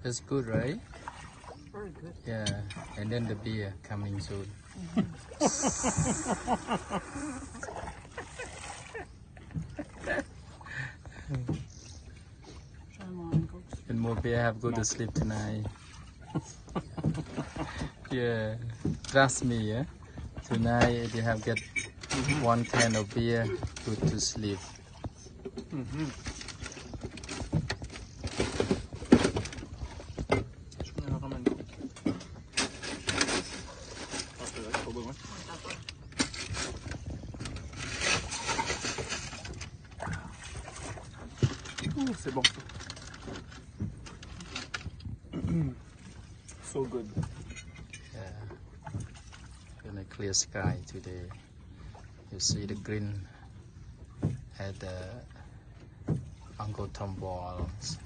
It's good, right? Very good. Yeah, and then the beer coming soon. Try mine, Cox. And more beer, have go to sleep tonight. Yeah, trust me, yeah. Tonight you have get 1 can of beer, good to sleep. C'est bon. So good. Yeah, in a clear sky today. You see the green at the Angkor Thom walls.